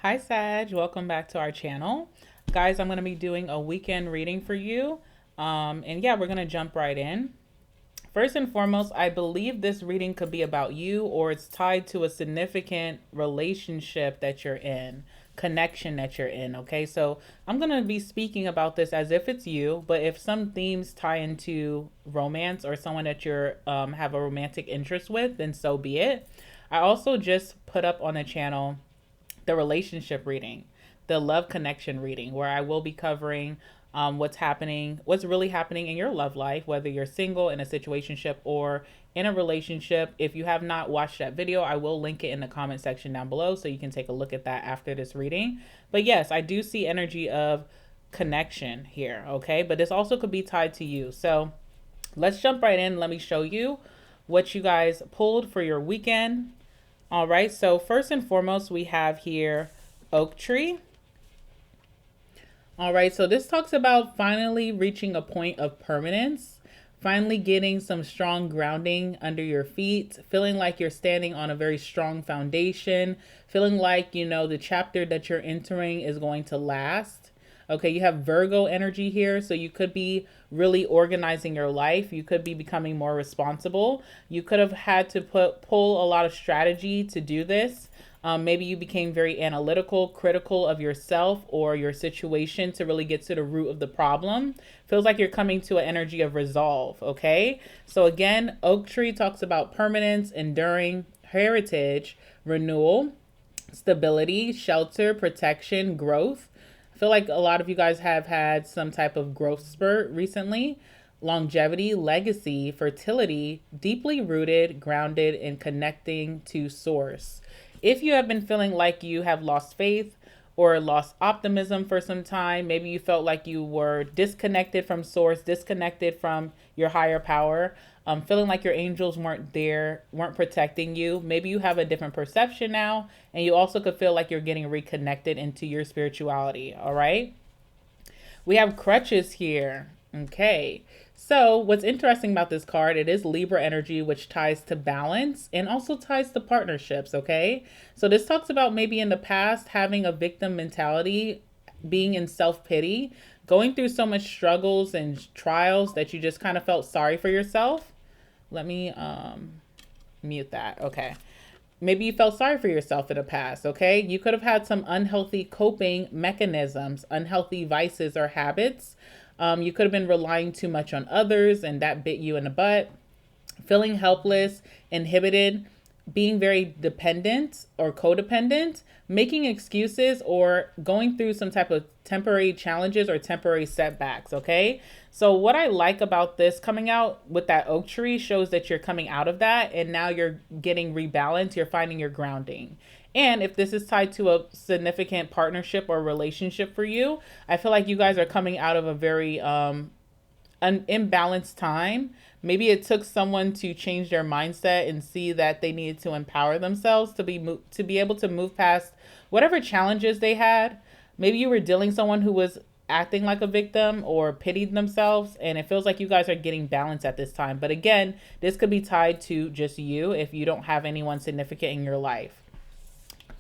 Hi Sag, welcome back to our channel. Guys, I'm going to be doing a weekend reading for you. And yeah, we're going to jump right in. First and foremost, I believe this reading could be about you or it's tied to a significant relationship that you're in, connection that you're in, okay? So I'm going to be speaking about this as if it's you, but if some themes tie into romance or someone that you're have a romantic interest with, then so be it. I also just put up on the channel the relationship reading, the love connection reading, where I will be covering what's really happening in your love life, whether you're single, in a situationship, or in a relationship. If you have not watched that video, I will link it in the comment section down below so you can take a look at that after this reading. But yes, I do see energy of connection here, okay? But this also could be tied to you. So let's jump right in. Let me show you what you guys pulled for your weekend. All right, so first and foremost, we have here oak tree. All right, so this talks about finally reaching a point of permanence, finally getting some strong grounding under your feet, feeling like you're standing on a very strong foundation, feeling like, the chapter that you're entering is going to last. Okay, you have Virgo energy here, so you could be really organizing your life. You could be becoming more responsible. You could have had to pull a lot of strategy to do this. Maybe you became very analytical, critical of yourself or your situation to really get to the root of the problem. Feels like you're coming to an energy of resolve, okay? So again, oak tree talks about permanence, enduring, heritage, renewal, stability, shelter, protection, growth. I feel like a lot of you guys have had some type of growth spurt recently. Longevity, legacy, fertility, deeply rooted, grounded, and connecting to source. If you have been feeling like you have lost faith or lost optimism for some time, maybe you felt like you were disconnected from source, disconnected from your higher power, feeling like your angels weren't there, weren't protecting you. Maybe you have a different perception now, and you also could feel like you're getting reconnected into your spirituality. All right. We have crutches here. Okay. So what's interesting about this card, it is Libra energy, which ties to balance and also ties to partnerships. Okay. So this talks about maybe in the past having a victim mentality, being in self-pity, going through so much struggles and trials that you just kind of felt sorry for yourself. Let me mute that. Okay. Maybe you felt sorry for yourself in the past, okay? You could have had some unhealthy coping mechanisms, unhealthy vices or habits. You could have been relying too much on others and that bit you in the butt. Feeling helpless, inhibited, being very dependent or codependent, making excuses, or going through some type of temporary challenges or temporary setbacks, okay? So what I like about this coming out with that oak tree shows that you're coming out of that and now you're getting rebalanced, you're finding your grounding. And if this is tied to a significant partnership or relationship for you, I feel like you guys are coming out of a very an imbalanced time. Maybe it took someone to change their mindset and see that they needed to empower themselves to be able to move past whatever challenges they had. Maybe you were dealing someone who was acting like a victim or pitied themselves, and it feels like you guys are getting balance at this time. But again, this could be tied to just you if you don't have anyone significant in your life.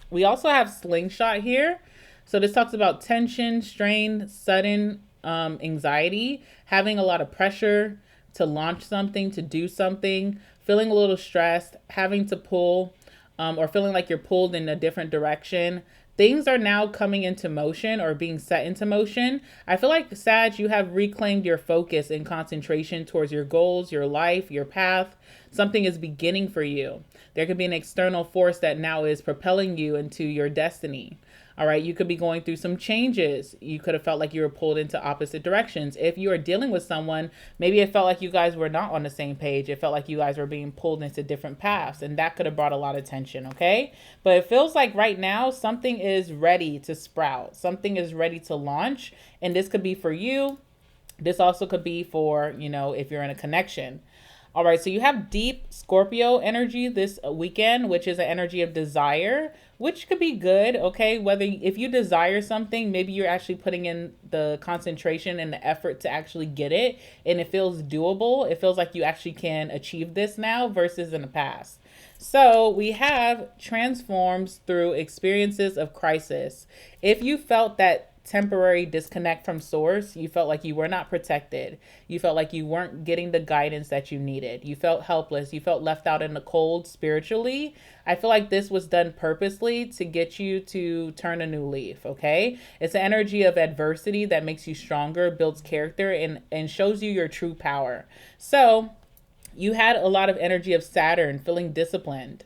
We also have slingshot here. So this talks about tension, strain, sudden anxiety, having a lot of pressure to launch something, to do something, feeling a little stressed, having to pull or feeling like you're pulled in a different direction. Things are now coming into motion or being set into motion. I feel like, Sag, you have reclaimed your focus and concentration towards your goals, your life, your path. Something is beginning for you. There could be an external force that now is propelling you into your destiny. All right, you could be going through some changes. You could have felt like you were pulled into opposite directions. If you are dealing with someone, maybe it felt like you guys were not on the same page. It felt like you guys were being pulled into different paths, and that could have brought a lot of tension, okay? But it feels like right now something is ready to sprout. Something is ready to launch, and this could be for you. This also could be for, if you're in a connection. All right, so you have deep Scorpio energy this weekend, which is an energy of desire, which could be good, okay? Whether if you desire something, maybe you're actually putting in the concentration and the effort to actually get it, and it feels doable. It feels like you actually can achieve this now versus in the past. So we have transforms through experiences of crisis. If you felt that temporary disconnect from source, you felt like you were not protected, you felt like you weren't getting the guidance that you needed, you felt helpless, you felt left out in the cold spiritually, I feel like this was done purposely to get you to turn a new leaf, okay? It's an energy of adversity that makes you stronger, builds character, and shows you your true power. So you had a lot of energy of Saturn, feeling disciplined,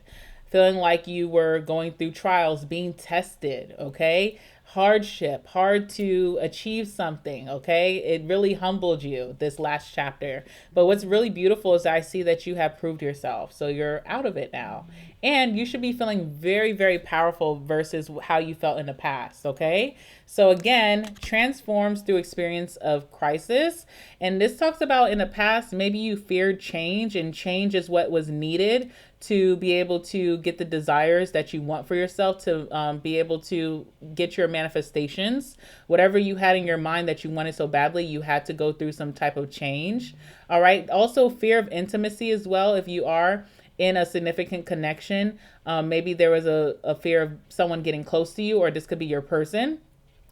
feeling like you were going through trials, being tested, okay? Hardship, hard to achieve something, okay? It really humbled you, this last chapter. But what's really beautiful is I see that you have proved yourself. So you're out of it now. And you should be feeling very, very powerful versus how you felt in the past, okay? So again, transforms through experience of crisis. And this talks about in the past, maybe you feared change, and change is what was needed to be able to get the desires that you want for yourself, to be able to get your manifestations. Whatever you had in your mind that you wanted so badly, you had to go through some type of change. All right. Also, fear of intimacy as well. If you are in a significant connection, maybe there was a fear of someone getting close to you, or this could be your person.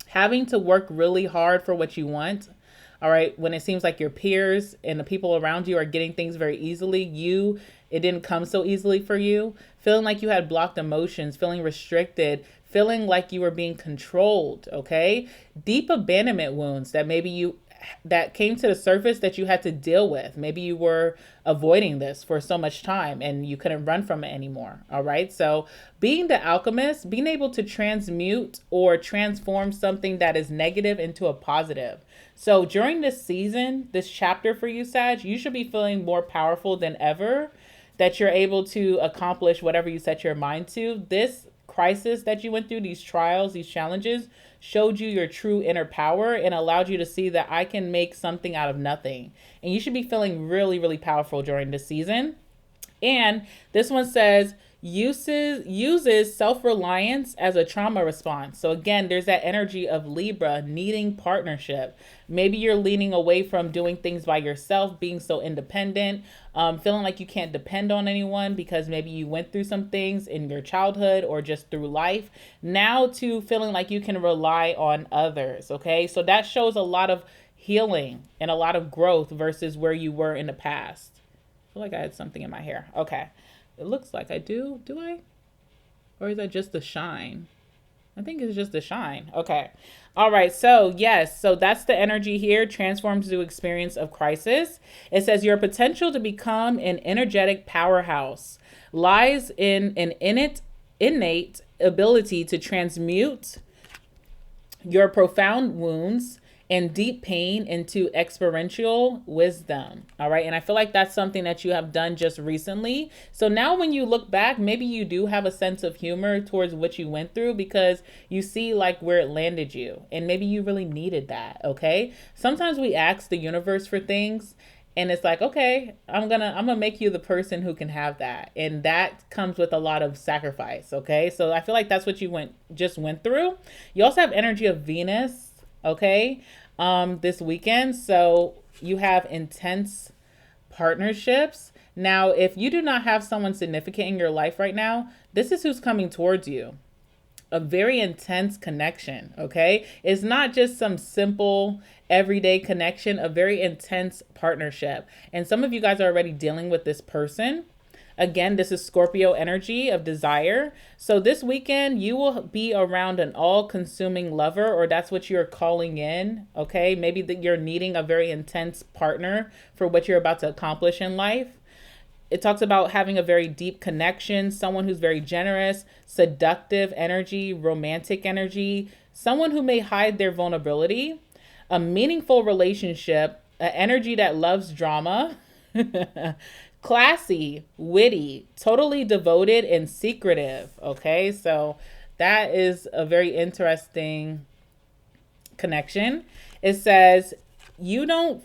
Having to work really hard for what you want. All right. When it seems like your peers and the people around you are getting things very easily, it didn't come so easily for you. Feeling like you had blocked emotions, feeling restricted, feeling like you were being controlled, okay? Deep abandonment wounds that came to the surface that you had to deal with. Maybe you were avoiding this for so much time and you couldn't run from it anymore. All right. So being the alchemist, being able to transmute or transform something that is negative into a positive. So during this season, this chapter for you, Sag, you should be feeling more powerful than ever, that you're able to accomplish whatever you set your mind to. This crisis that you went through, these trials, these challenges, showed you your true inner power and allowed you to see that I can make something out of nothing. And you should be feeling really, really powerful during this season. And this one says, uses self-reliance as a trauma response. So again, there's that energy of Libra needing partnership. Maybe you're leaning away from doing things by yourself, being so independent, feeling like you can't depend on anyone because maybe you went through some things in your childhood or just through life. Now to feeling like you can rely on others, okay? So that shows a lot of healing and a lot of growth versus where you were in the past. I feel like I had something in my hair. Okay. It looks like I do. Do I? Or is that just the shine? I think it's just the shine. Okay. All right. So yes. So that's the energy here. Transforms to experience of crisis. It says your potential to become an energetic powerhouse lies in an innate ability to transmute your profound wounds and deep pain into experiential wisdom. All right. And I feel like that's something that you have done just recently. So now when you look back, maybe you do have a sense of humor towards what you went through because you see like where it landed you. And maybe you really needed that. Okay. Sometimes we ask the universe for things and it's like, okay, I'm gonna make you the person who can have that. And that comes with a lot of sacrifice. Okay. So I feel like that's what you just went through. You also have energy of Venus. Okay. This weekend. So you have intense partnerships. Now, if you do not have someone significant in your life right now, this is who's coming towards you. A very intense connection. Okay. It's not just some simple everyday connection, a very intense partnership. And some of you guys are already dealing with this person. Again, this is Scorpio energy of desire. So this weekend, you will be around an all-consuming lover, or that's what you're calling in, okay? Maybe that you're needing a very intense partner for what you're about to accomplish in life. It talks about having a very deep connection, someone who's very generous, seductive energy, romantic energy, someone who may hide their vulnerability, a meaningful relationship, an energy that loves drama, classy, witty, totally devoted, and secretive. Okay, so that is a very interesting connection. It says you don't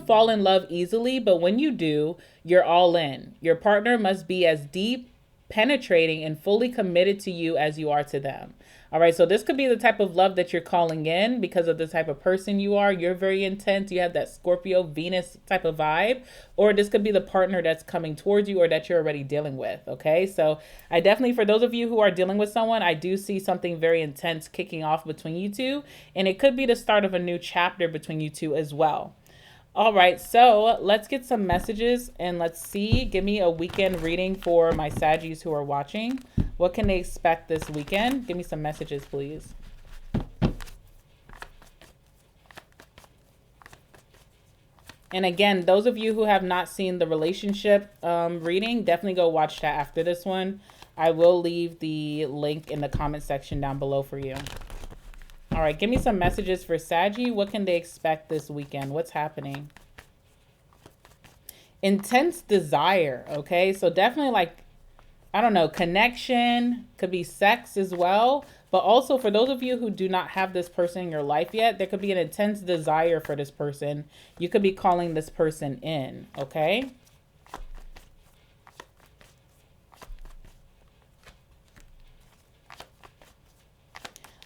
fall in love easily, but when you do, you're all in. Your partner must be as deep penetrating and fully committed to you as you are to them. All right, so this could be the type of love that you're calling in because of the type of person you are. You're very intense. You have that Scorpio, Venus type of vibe. Or this could be the partner that's coming towards you or that you're already dealing with, okay? So I definitely, for those of you who are dealing with someone, I do see something very intense kicking off between you two. And it could be the start of a new chapter between you two as well. All right, so let's get some messages and let's see. Give me a weekend reading for my Saggies who are watching. What can they expect this weekend? Give me some messages, please. And again, those of you who have not seen the relationship reading, definitely go watch that after this one. I will leave the link in the comment section down below for you. All right, give me some messages for Saggy. What can they expect this weekend? What's happening? Intense desire, okay? So definitely like, I don't know, connection, could be sex as well. But also for those of you who do not have this person in your life yet, there could be an intense desire for this person. You could be calling this person in, okay?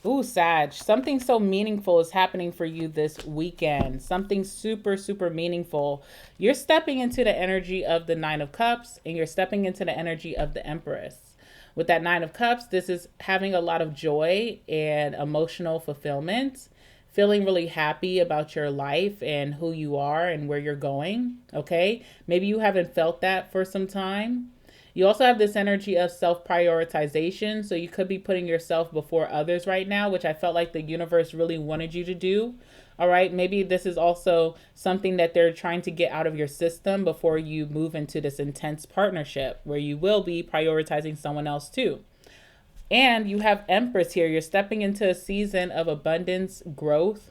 Ooh, Sag, something so meaningful is happening for you this weekend. Something super, super meaningful. You're stepping into the energy of the Nine of Cups and you're stepping into the energy of the Empress. With that Nine of Cups, this is having a lot of joy and emotional fulfillment, feeling really happy about your life and who you are and where you're going, okay? Maybe you haven't felt that for some time. You also have this energy of self-prioritization. So you could be putting yourself before others right now, which I felt like the universe really wanted you to do. All right. Maybe this is also something that they're trying to get out of your system before you move into this intense partnership where you will be prioritizing someone else too. And you have Empress here. You're stepping into a season of abundance, growth.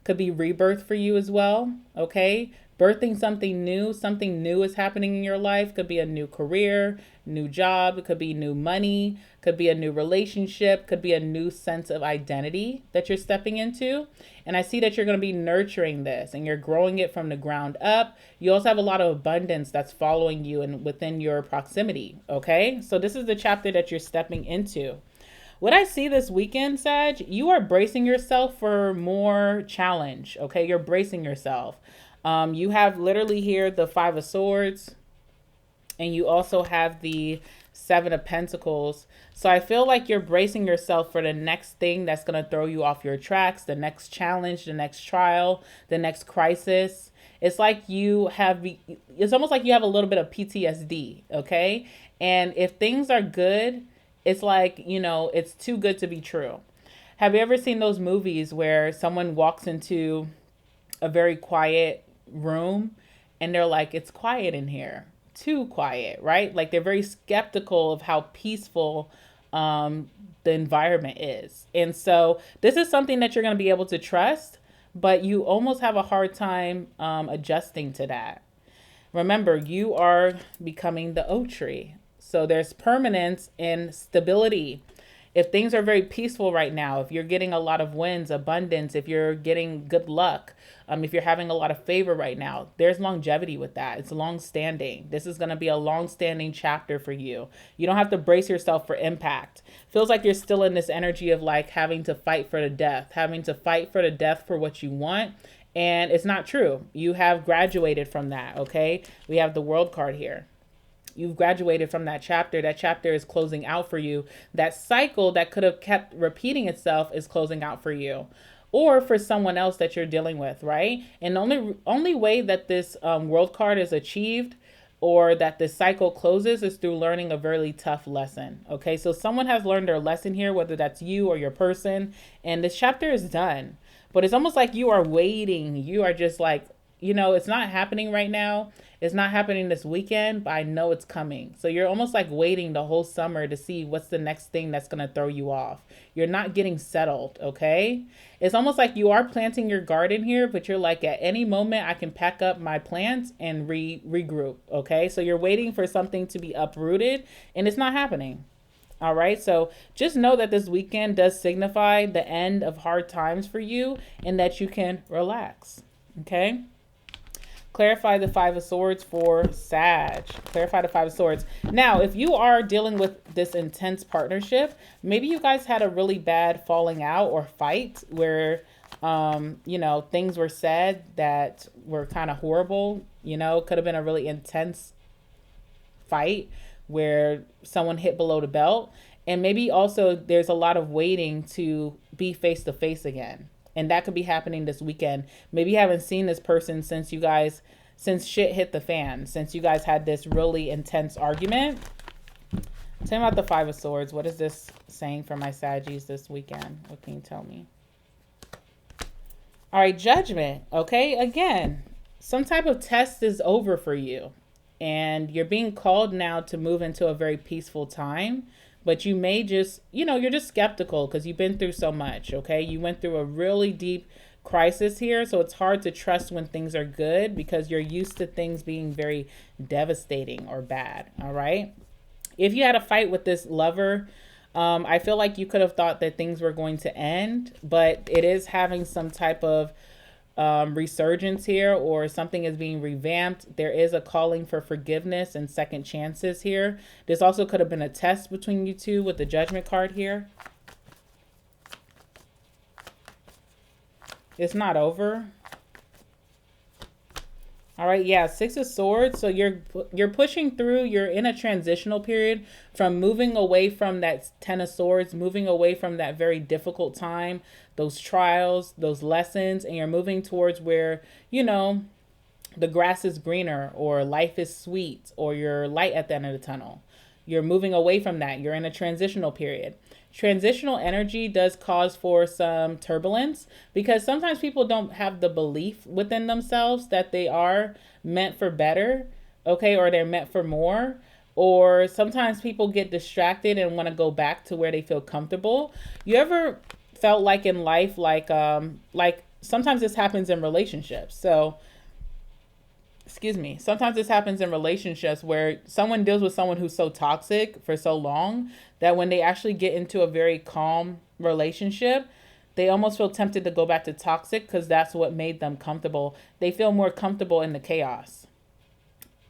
Could be rebirth for you as well. Okay. Birthing something new is happening in your life. Could be a new career, new job. It could be new money, could be a new relationship, could be a new sense of identity that you're stepping into. And I see that you're going to be nurturing this and you're growing it from the ground up. You also have a lot of abundance that's following you and within your proximity. Okay. So this is the chapter that you're stepping into. What I see this weekend, Sag, you are bracing yourself for more challenge. Okay. You're bracing yourself. You have literally here the Five of Swords and you also have the Seven of Pentacles. So I feel like you're bracing yourself for the next thing that's going to throw you off your tracks, the next challenge, the next trial, the next crisis. It's like it's almost like you have a little bit of PTSD, okay? And if things are good, it's like, it's too good to be true. Have you ever seen those movies where someone walks into a very quiet room and they're like, it's quiet in here, too quiet, right? Like they're very skeptical of how peaceful the environment is. And so this is something that you're going to be able to trust, but you almost have a hard time adjusting to that. Remember, you are becoming the oak tree. So there's permanence and stability. If things are very peaceful right now, if you're getting a lot of wins, abundance, if you're getting good luck, if you're having a lot of favor right now, there's longevity with that. It's long standing. This is going to be a long standing chapter for you. You don't have to brace yourself for impact. Feels like you're still in this energy of like having to fight for the death, for what you want. And it's not true. You have graduated from that. Okay. We have the World card here. You've graduated from that chapter. That chapter is closing out for you. That cycle that could have kept repeating itself is closing out for you or for someone else that you're dealing with, right? And the only way that this World card is achieved or that this cycle closes is through learning a very tough lesson, okay? So someone has learned their lesson here, whether that's you or your person, and this chapter is done. But it's almost like you are waiting. You are just like, it's not happening right now. It's not happening this weekend, but I know it's coming. So you're almost like waiting the whole summer to see what's the next thing that's going to throw you off. You're not getting settled, okay? It's almost like you are planting your garden here, but you're like, at any moment I can pack up my plants and regroup, okay? So you're waiting for something to be uprooted and it's not happening. All right. So just know that this weekend does signify the end of hard times for you and that you can relax. Okay. Clarify the Five of Swords for Sag. Clarify the Five of Swords. Now, if you are dealing with this intense partnership, maybe you guys had a really bad falling out or fight where, things were said that were kind of horrible. Could have been a really intense fight where someone hit below the belt. And maybe also there's a lot of waiting to be face to face again. And that could be happening this weekend. Maybe you haven't seen this person since shit hit the fan, since you guys had this really intense argument. Tell me about the Five of Swords. What is this saying for my Saggies this weekend? What can you tell me? All right, Judgment. Okay, again, some type of test is over for you. And you're being called now to move into a very peaceful time. But you may just, you're just skeptical because you've been through so much, okay? You went through a really deep crisis here, so it's hard to trust when things are good because you're used to things being very devastating or bad, all right? If you had a fight with this lover, I feel like you could have thought that things were going to end, but it is having some type of resurgence here, or something is being revamped. There is a calling for forgiveness and second chances here. This also could have been a test between you two with the Judgment card here. It's not over. All right, yeah, Six of Swords. So you're pushing through. You're in a transitional period from moving away from that Ten of Swords, moving away from that very difficult time, those trials, those lessons, and you're moving towards where, the grass is greener, or life is sweet, or you're light at the end of the tunnel. You're moving away from that. You're in a transitional period. Transitional energy does cause for some turbulence because sometimes people don't have the belief within themselves that they are meant for better, okay, or they're meant for more. Or sometimes people get distracted and want to go back to where they feel comfortable. You ever felt like in life, like sometimes this happens in relationships. Sometimes this happens in relationships where someone deals with someone who's so toxic for so long that when they actually get into a very calm relationship, they almost feel tempted to go back to toxic because that's what made them comfortable. They feel more comfortable in the chaos.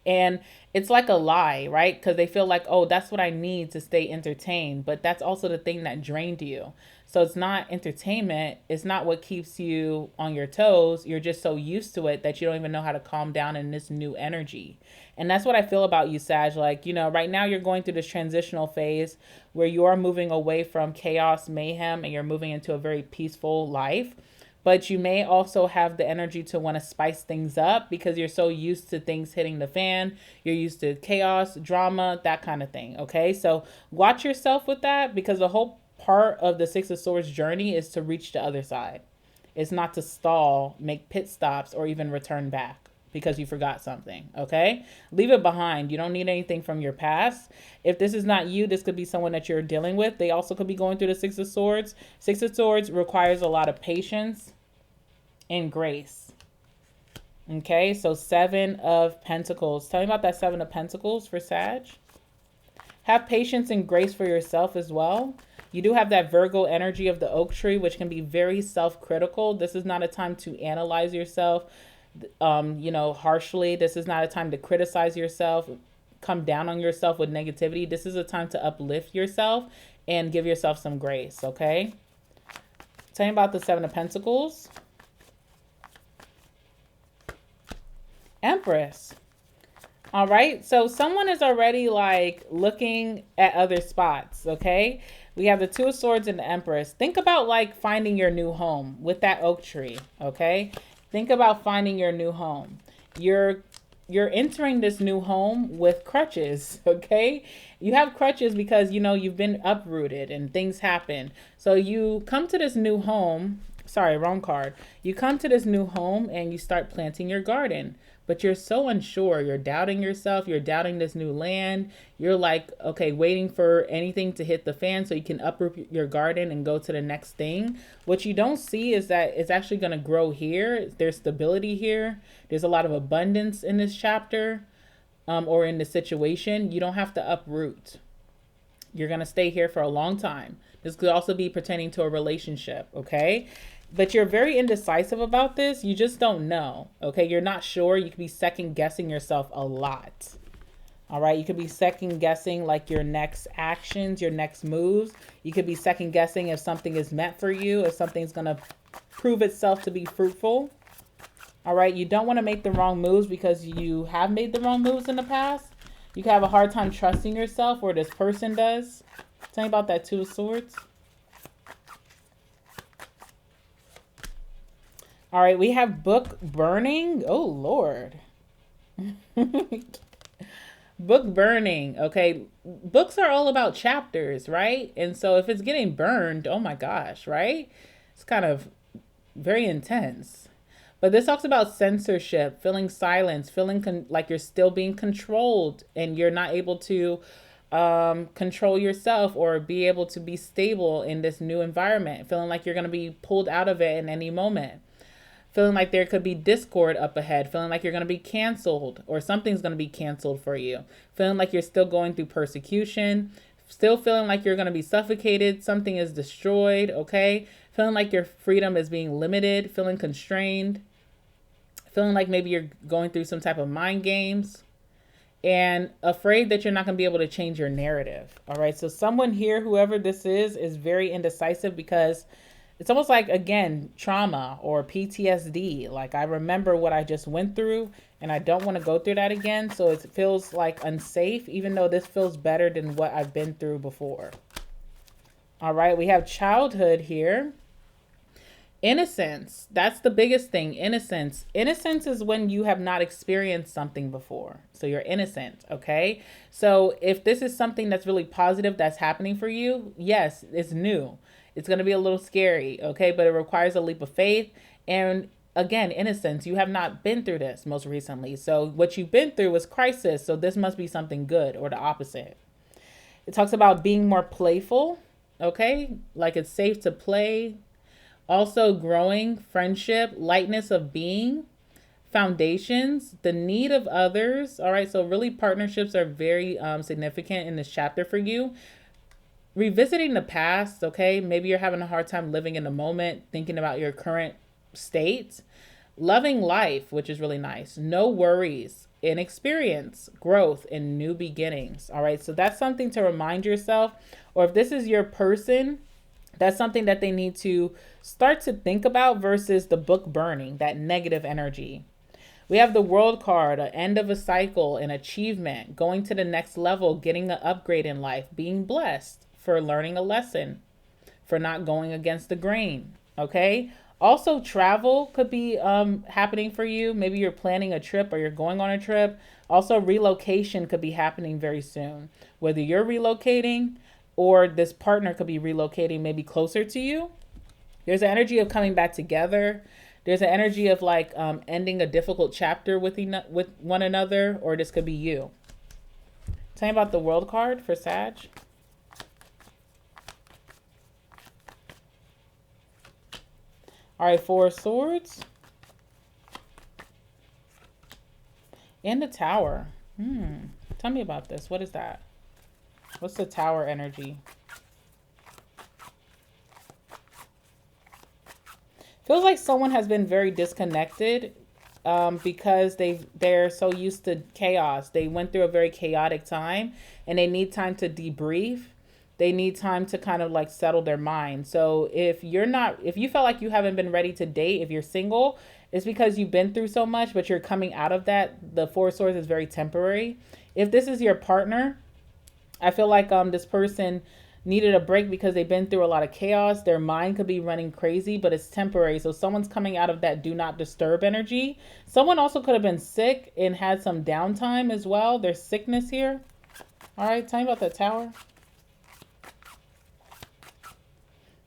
And it's like a lie, right? Because they feel like, oh, that's what I need to stay entertained. But that's also the thing that drained you. So it's not entertainment. It's not what keeps you on your toes. You're just so used to it that you don't even know how to calm down in this new energy. And that's what I feel about you, Sag. Like, right now you're going through this transitional phase where you are moving away from chaos, mayhem, and you're moving into a very peaceful life. But you may also have the energy to want to spice things up because you're so used to things hitting the fan. You're used to chaos, drama, that kind of thing. Okay, so watch yourself with that because the whole part of the Six of Swords journey is to reach the other side. It's not to stall, make pit stops, or even return back because you forgot something. Okay, leave it behind. You don't need anything from your past. If this is not you, this could be someone that you're dealing with. They also could be going through the Six of Swords. Six of Swords requires a lot of patience and grace. Okay, so Seven of Pentacles. Tell me about that Seven of Pentacles for Sag. Have patience and grace for yourself as well. You do have that Virgo energy of the oak tree, which can be very self-critical. This is not a time to analyze yourself, harshly. This is not a time to criticize yourself, come down on yourself with negativity. This is a time to uplift yourself and give yourself some grace, okay? Tell me about the Seven of Pentacles. Empress. All right, so someone is already like looking at other spots, okay? We have the Two of Swords and the Empress. Think about like finding your new home with that oak tree, okay? Think about finding your new home. You're entering this new home with crutches, okay? You have crutches because, you've been uprooted and things happen. So you come to this new home. Sorry, wrong card. You come to this new home and you start planting your garden. But you're so unsure. You're doubting yourself. You're doubting this new land. You're like, okay, waiting for anything to hit the fan so you can uproot your garden and go to the next thing. What you don't see is that it's actually going to grow here. There's stability here. There's a lot of abundance in this chapter or in the situation. You don't have to uproot. You're going to stay here for a long time This could also be pertaining to a relationship, okay? But you're very indecisive about this. You just don't know, okay? You're not sure. You could be second guessing yourself a lot. All right, you could be second guessing like your next actions, your next moves. You could be second guessing if something is meant for you, if something's going to prove itself to be fruitful. All right, you don't want to make the wrong moves because you have made the wrong moves in the past. You can have a hard time trusting yourself, or this person does. Tell me about that Two of Swords. All right, we have book burning. Oh, Lord. Book burning. Okay, books are all about chapters, right? And so if it's getting burned, oh my gosh, right? It's kind of very intense. But this talks about censorship, feeling silence, feeling like you're still being controlled and you're not able to control yourself or be able to be stable in this new environment, feeling like you're going to be pulled out of it in any moment. Feeling like there could be discord up ahead, feeling like you're going to be canceled or something's going to be canceled for you, feeling like you're still going through persecution, still feeling like you're going to be suffocated, something is destroyed, okay? Feeling like your freedom is being limited, feeling constrained, feeling like maybe you're going through some type of mind games, and afraid that you're not going to be able to change your narrative, all right? So someone here, whoever this is very indecisive because it's almost like, again, trauma or PTSD. Like, I remember what I just went through and I don't want to go through that again. So it feels like unsafe, even though this feels better than what I've been through before. All right, we have childhood here. Innocence. That's the biggest thing. Innocence. Innocence is when you have not experienced something before. So you're innocent, okay? So if this is something that's really positive that's happening for you, yes, it's new. It's going to be a little scary, okay? But it requires a leap of faith. And again, innocence. You have not been through this most recently. So what you've been through was crisis. So this must be something good or the opposite. It talks about being more playful, okay? Like it's safe to play. Also growing, friendship, lightness of being, foundations, the need of others. All right, so really partnerships are very significant in this chapter for you. Revisiting the past, okay? Maybe you're having a hard time living in the moment, thinking about your current state. Loving life, which is really nice. No worries, inexperience, growth, and new beginnings. All right, so that's something to remind yourself. Or if this is your person, that's something that they need to start to think about versus the book burning, that negative energy. We have the World card, an end of a cycle, an achievement, going to the next level, getting an upgrade in life, being blessed for learning a lesson, for not going against the grain, okay? Also, travel could be happening for you. Maybe you're planning a trip or you're going on a trip. Also, relocation could be happening very soon. Whether you're relocating or this partner could be relocating maybe closer to you. There's an energy of coming back together. There's an energy of like ending a difficult chapter with one another, or this could be you. Tell me about the World card for Sag. All right, Four of Swords. And the Tower. Tell me about this. What is that? What's the Tower energy? Feels like someone has been very disconnected because they're so used to chaos. They went through a very chaotic time and they need time to debrief. They need time to kind of like settle their mind. So if you felt like you haven't been ready to date, if you're single, it's because you've been through so much, but you're coming out of that. The Four of Swords is very temporary. If this is your partner, I feel like this person needed a break because they've been through a lot of chaos. Their mind could be running crazy, but it's temporary. So someone's coming out of that do not disturb energy. Someone also could have been sick and had some downtime as well. There's sickness here. All right, tell me about the Tower.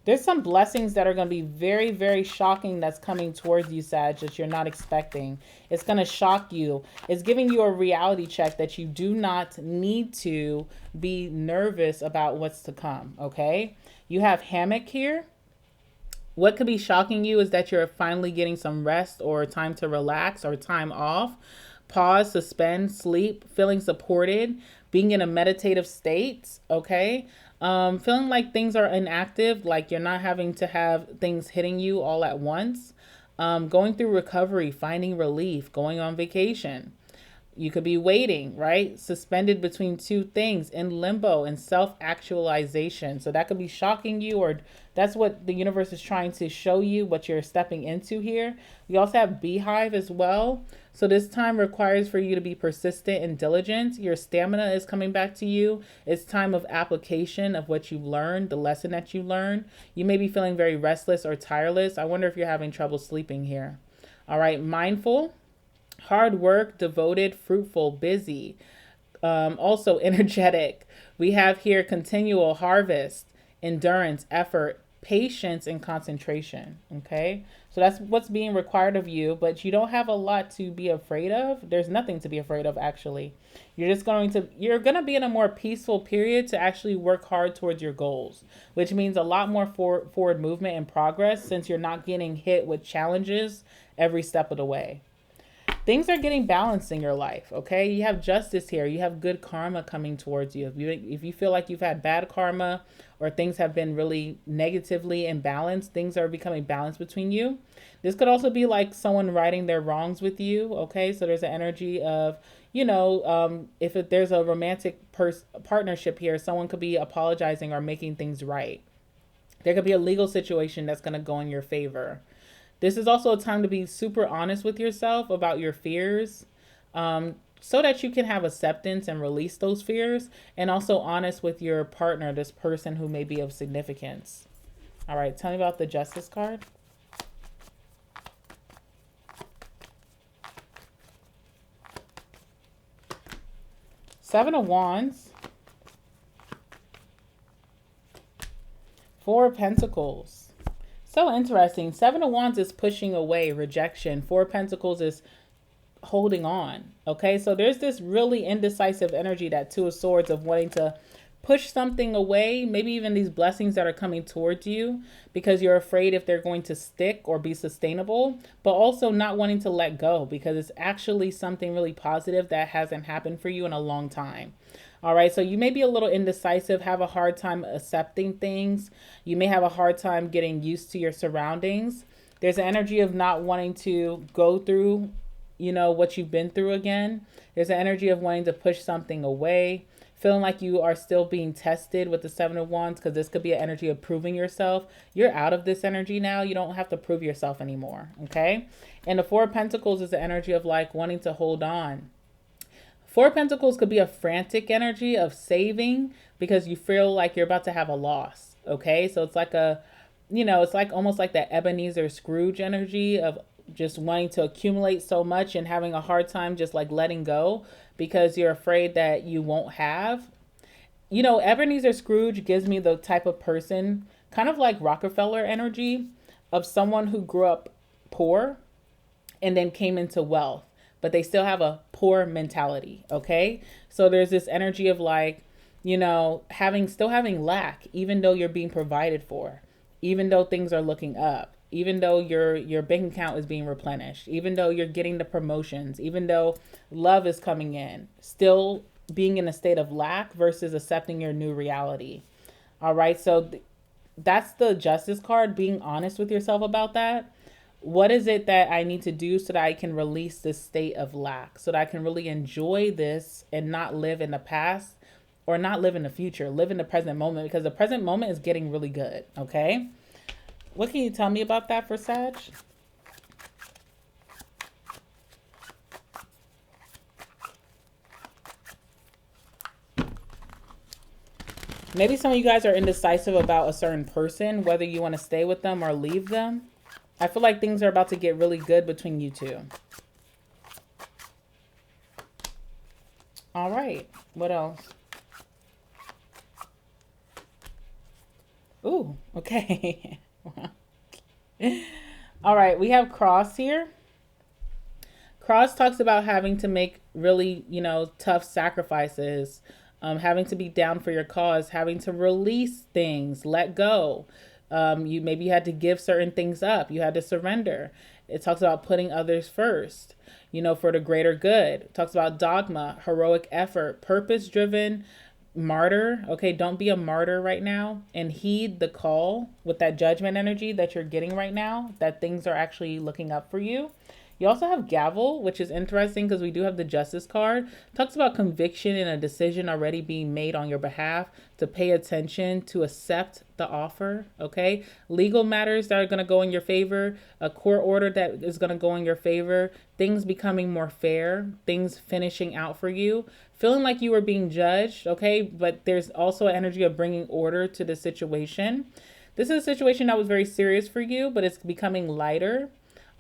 There's some blessings that are going to be very, very shocking that's coming towards you, Sag, that you're not expecting. It's going to shock you. It's giving you a reality check that you do not need to be nervous about what's to come, okay? You have hammock here. What could be shocking you is that you're finally getting some rest or time to relax or time off. Pause, suspend, sleep, feeling supported, being in a meditative state, okay? Feeling like things are inactive, like you're not having to have things hitting you all at once. Going through recovery, finding relief, going on vacation. You could be waiting, right? Suspended between two things, in limbo and self actualization. So that could be shocking you, or that's what the universe is trying to show you, what you're stepping into here. We also have beehive as well. So this time requires for you to be persistent and diligent. Your stamina is coming back to you. It's time of application of what you've learned, the lesson that you learned. You may be feeling very restless or tireless. I wonder if you're having trouble sleeping here. All right, mindful. Hard work, devoted, fruitful, busy, also energetic. We have here continual harvest, endurance, effort, patience, and concentration. Okay, so that's what's being required of you, but you don't have a lot to be afraid of. There's nothing to be afraid of, actually. You're going to be in a more peaceful period to actually work hard towards your goals, which means a lot more forward movement and progress, since you're not getting hit with challenges every step of the way. Things are getting balanced in your life, okay? You have justice here. You have good karma coming towards you. If you feel like you've had bad karma, or things have been really negatively imbalanced, things are becoming balanced between you. This could also be like someone righting their wrongs with you, okay? So there's an energy of, if there's a romantic partnership here, someone could be apologizing or making things right. There could be a legal situation that's going to go in your favor. This is also a time to be super honest with yourself about your fears, so that you can have acceptance and release those fears, and also honest with your partner, this person who may be of significance. All right, tell me about the Justice card. Seven of Wands. Four of Pentacles. So interesting. Seven of Wands is pushing away, rejection. Four of Pentacles is holding on. Okay, so there's this really indecisive energy, that Two of Swords, of wanting to push something away, maybe even these blessings that are coming towards you, because you're afraid if they're going to stick or be sustainable, but also not wanting to let go because it's actually something really positive that hasn't happened for you in a long time. All right, so you may be a little indecisive, have a hard time accepting things. You may have a hard time getting used to your surroundings. There's an energy of not wanting to go through, what you've been through again. There's an energy of wanting to push something away, feeling like you are still being tested with the Seven of Wands, because this could be an energy of proving yourself. You're out of this energy now. You don't have to prove yourself anymore, okay? And the Four of Pentacles is the energy of like wanting to hold on. Four of Pentacles could be a frantic energy of saving because you feel like you're about to have a loss, okay? So it's like it's like almost like that Ebenezer Scrooge energy of just wanting to accumulate so much and having a hard time just like letting go because you're afraid that you won't have. Ebenezer Scrooge gives me the type of person, kind of like Rockefeller energy, of someone who grew up poor and then came into wealth, but they still have a poor mentality, okay? So there's this energy of like, still having lack, even though you're being provided for, even though things are looking up, even though your bank account is being replenished, even though you're getting the promotions, even though love is coming in, still being in a state of lack versus accepting your new reality. All right, so that's the Justice card, being honest with yourself about that. What is it that I need to do so that I can release this state of lack, so that I can really enjoy this and not live in the past or not live in the future, live in the present moment, because the present moment is getting really good, okay? What can you tell me about that for Sag? Maybe some of you guys are indecisive about a certain person, whether you want to stay with them or leave them. I feel like things are about to get really good between you two. All right. What else? Ooh, okay. All right. We have Cross here. Cross talks about having to make really, tough sacrifices, having to be down for your cause, having to release things, let go. Maybe you had to give certain things up. You had to surrender. It talks about putting others first, for the greater good. It talks about dogma, heroic effort, purpose-driven, martyr. Okay, don't be a martyr right now, and heed the call with that judgment energy that you're getting right now, that things are actually looking up for you. You also have gavel, which is interesting because we do have the justice card. Talks about conviction and a decision already being made on your behalf, to pay attention, to accept the offer. Okay, legal matters that are going to go in your favor, a court order that is going to go in your favor, things becoming more fair, things finishing out for you, feeling like you were being judged. Okay, but there's also an energy of bringing order to the situation. This is a situation that was very serious for you, but it's becoming lighter.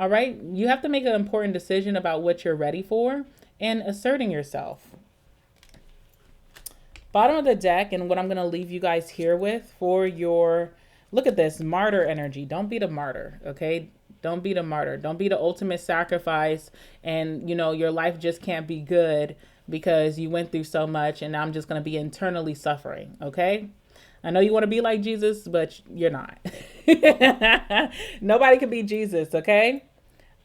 All right, you have to make an important decision about what you're ready for and asserting yourself. Bottom of the deck, and what I'm going to leave you guys here with for your, look at this, martyr energy. Don't be the martyr, okay? Don't be the martyr. Don't be the ultimate sacrifice, and you know your life just can't be good because you went through so much, and I'm just going to be internally suffering, okay? I know you want to be like Jesus, but you're not. Nobody can be Jesus, okay?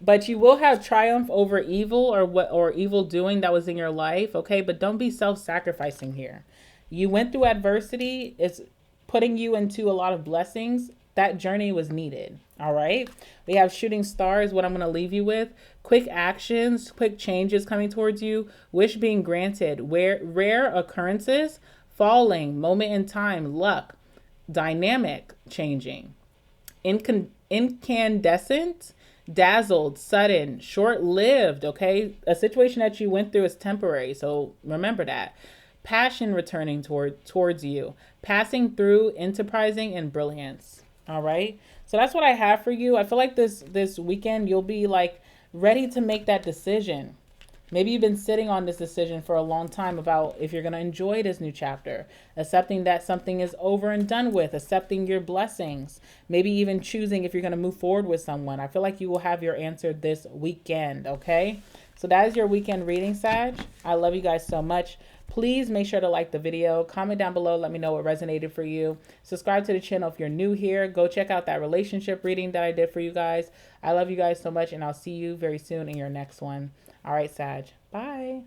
But you will have triumph over evil, or evil doing that was in your life, okay? But don't be self-sacrificing here. You went through adversity. It's putting you into a lot of blessings. That journey was needed, all right? We have shooting stars, what I'm going to leave you with. Quick actions, quick changes coming towards you. Wish being granted. Rare occurrences, falling, moment in time, luck, dynamic changing. Incandescent, dazzled, sudden, short-lived, okay? A situation that you went through is temporary, so remember that. Passion returning towards you. Passing through, enterprising, and brilliance, all right? So that's what I have for you. I feel like this weekend you'll be like ready to make that decision. Maybe you've been sitting on this decision for a long time about if you're going to enjoy this new chapter, accepting that something is over and done with, accepting your blessings, maybe even choosing if you're going to move forward with someone. I feel like you will have your answer this weekend, okay? So that is your weekend reading, Sag. I love you guys so much. Please make sure to like the video, comment down below, let me know what resonated for you. Subscribe to the channel if you're new here. Go check out that relationship reading that I did for you guys. I love you guys so much, and I'll see you very soon in your next one. All right, Sag. Bye.